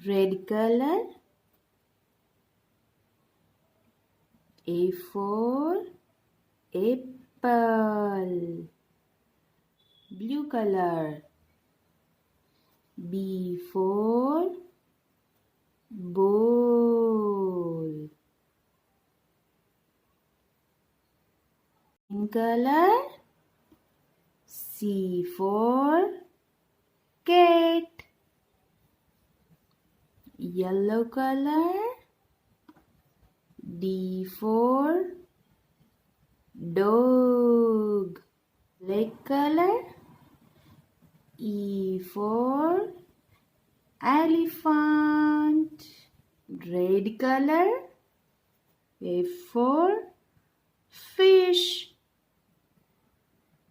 red color. A for apple, blue color. B for bowl, green color. C for cat, yellow color. D for dog, black color. E for elephant, red color. F for fish,